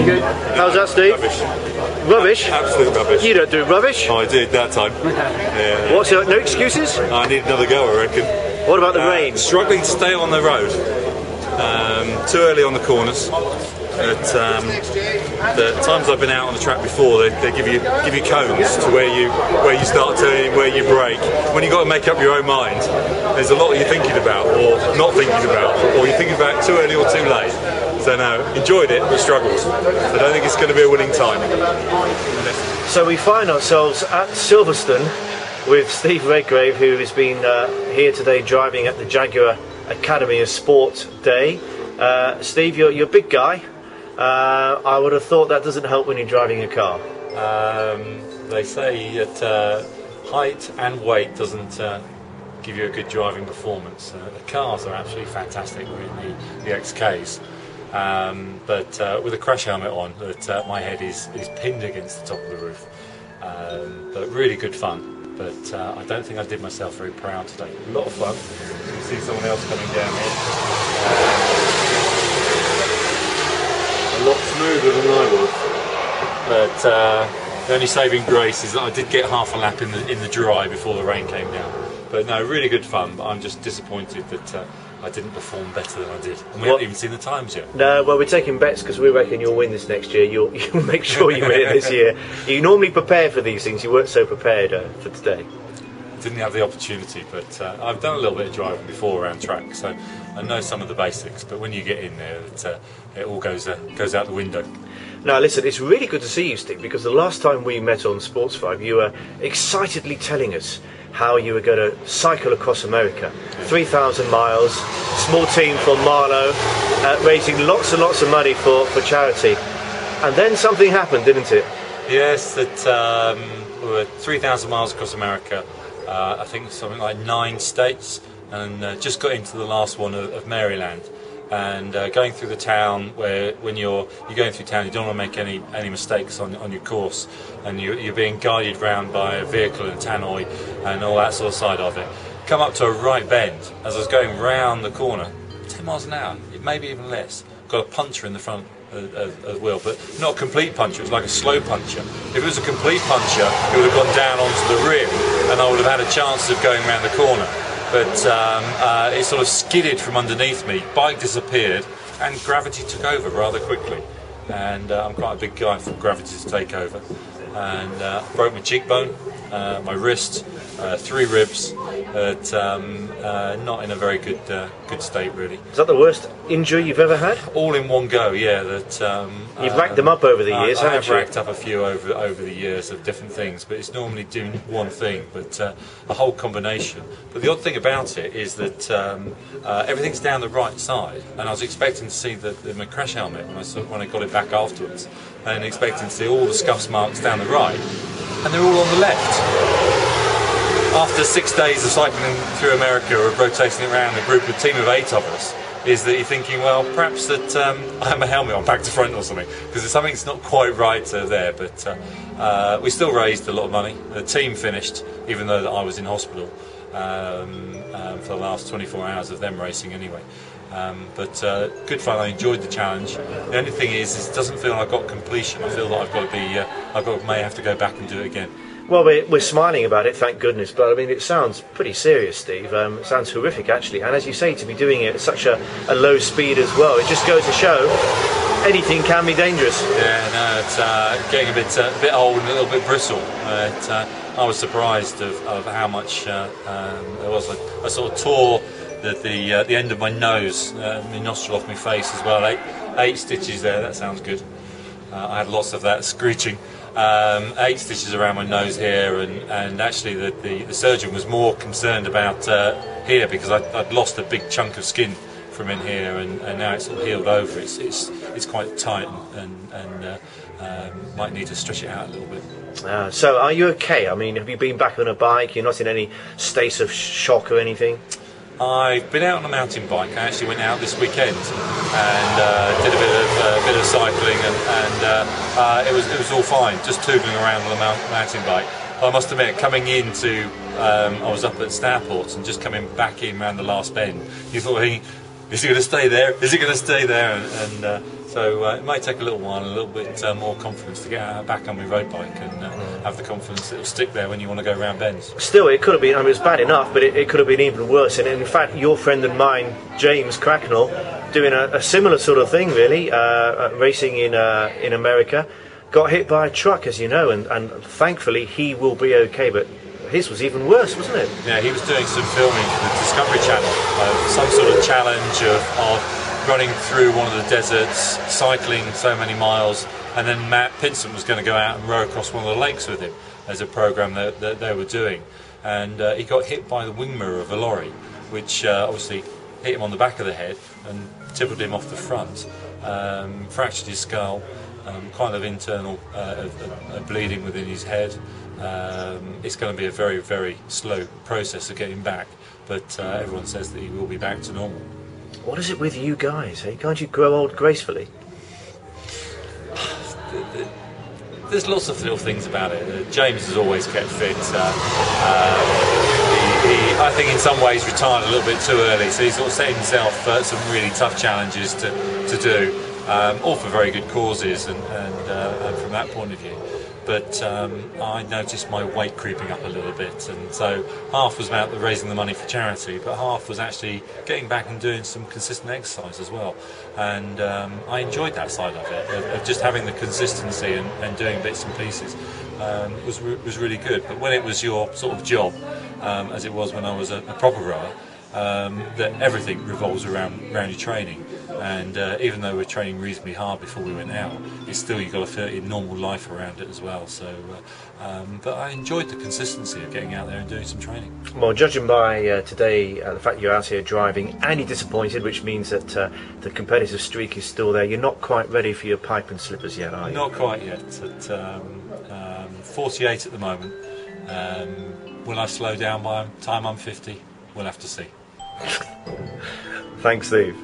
Really good. How's that, Steve? Rubbish. Rubbish? Absolute rubbish. You don't do rubbish? Oh, I did that time. Yeah. What's it? No excuses? I need another go, I reckon. What about the rain? Struggling to stay on the road. Too early on the corners. The times I've been out on the track before, they give you cones to where you start turning, where you brake. When you've got to make up your own mind, there's a lot you're thinking about, or not thinking about, or you're thinking about too early or too late. So no, enjoyed it but struggled. So I don't think it's going to be a winning time. So we find ourselves at Silverstone with Steve Redgrave, who has been here today driving at the Jaguar Academy of Sport Day. Steve, you're a big guy. I would have thought that doesn't help when you're driving a car. They say that height and weight doesn't give you a good driving performance. The cars are absolutely fantastic in the XKs, but with a crash helmet on, my head is pinned against the top of the roof. But really good fun. But I don't think I did myself very proud today. A lot of fun. You can see someone else coming down here. A lot smoother than I was, but the only saving grace is that I did get half a lap in the dry before the rain came down. But no, really good fun. But I'm just disappointed that I didn't perform better than I did. And we haven't even seen the times yet. No, well, we're taking bets because we reckon you'll win this next year. You'll make sure you win it this year. You normally prepare for these things. You weren't so prepared for today. Didn't have the opportunity, but I've done a little bit of driving before around track, so I know some of the basics. But when you get in there, it all goes out the window. Now listen, it's really good to see you, Steve, because the last time we met on Sportsvibe, you were excitedly telling us how you were going to cycle across America, 3,000 miles, small team from Marlow, raising lots and lots of money for charity. And then something happened, didn't it? Yes, that we were 3,000 miles across America. I think something like 9 states, and just got into the last one of Maryland. And going through the town, where when you're going through town, you don't want to make any mistakes on your course, and you're being guided round by a vehicle and tannoy and all that sort of side of it. Come up to a right bend as I was going round the corner, 10 miles an hour, maybe even less. Got a puncher in the front of the wheel, but not a complete puncher. It was like a slow puncher. If it was a complete puncher, it would have gone down onto the rim, and I would have had a chance of going round the corner. But it sort of skidded from underneath me, bike disappeared, and gravity took over rather quickly. And I'm quite a big guy for gravity to take over. And broke my cheekbone, my wrist, 3 ribs, but not in a very good state really. Is that the worst injury you've ever had? All in one go, yeah. You've racked them up over the years, haven't you? I've racked up a few over the years of different things, but it's normally doing one thing, but a whole combination. But the odd thing about it is that everything's down the right side, and I was expecting to see my crash helmet when I got it back afterwards, and expecting to see all the scuffs marks down the right, and they're all on the left. After 6 days of cycling through America, or rotating around a team of 8 of us, is that you're thinking, well, perhaps that I have my helmet on back to front or something, because something's not quite right there. But we still raised a lot of money. The team finished, even though I was in hospital for the last 24 hours of them racing anyway. But good fun. I enjoyed the challenge. The only thing is it doesn't feel like I've got completion. I feel that may have to go back and do it again. Well, we're smiling about it, thank goodness, but I mean, it sounds pretty serious, Steve. It sounds horrific, actually, and as you say, to be doing it at such a low speed as well, it just goes to show anything can be dangerous. Yeah, no, it's getting a bit old and a little bit bristle. I was surprised of how much there was. I sort of tore the end of my nose, my nostril off my face as well. 8 stitches there, that sounds good. I had lots of that screeching. 8 stitches around my nose here, and actually the surgeon was more concerned about here, because I'd lost a big chunk of skin from in here, and now it's all healed over. It's quite tight, and might need to stretch it out a little bit. So are you okay? I mean, have you been back on a bike? You're not in any state of shock or anything? I've been out on a mountain bike. I actually went out this weekend and did a bit of cycling, and it was all fine, just tootling around on the mountain bike. I must admit, coming into, I was up at Stourport, and just coming back in around the last bend, you thought, is he going to stay there? Is he going to stay there? And So it may take a little while, a little bit more confidence to get back on my road bike and have the confidence that will stick there when you want to go round bends. Still, it could have been, I mean, it was bad enough, but it could have been even worse. And in fact, your friend and mine, James Cracknell, doing a similar sort of thing, really, racing in America, got hit by a truck, as you know, and thankfully he will be okay, but his was even worse, wasn't it? Yeah, he was doing some filming for the Discovery Channel, some sort of challenge of running through one of the deserts, cycling so many miles, and then Matt Pinsent was going to go out and row across one of the lakes with him as a programme that they were doing. And he got hit by the wing mirror of a lorry, which obviously hit him on the back of the head and tippled him off the front, fractured his skull, kind of internal bleeding within his head. It's going to be a very, very slow process of getting back, but everyone says that he will be back to normal. What is it with you guys, eh? Can't you grow old gracefully? There's lots of little things about it. James has always kept fit. I think in some ways retired a little bit too early, so he's sort of set himself some really tough challenges to do, all for very good causes and from that point of view. But I noticed my weight creeping up a little bit, and so half was about raising the money for charity, but half was actually getting back and doing some consistent exercise as well. And I enjoyed that side of it, of just having the consistency and doing bits and pieces. Was really good. But when it was your sort of job, as it was when I was a proper rower, that everything revolves around your training, and even though we're training reasonably hard before we went out, it's still, you've got to fit in normal life around it as well. So but I enjoyed the consistency of getting out there and doing some training. Well, judging by today, the fact you're out here driving and you're disappointed, which means that the competitive streak is still there, you're not quite ready for your pipe and slippers yet, are you? Not quite yet. At 48 at the moment. Will I slow down by the time I'm 50? We'll have to see. Thanks, Steve.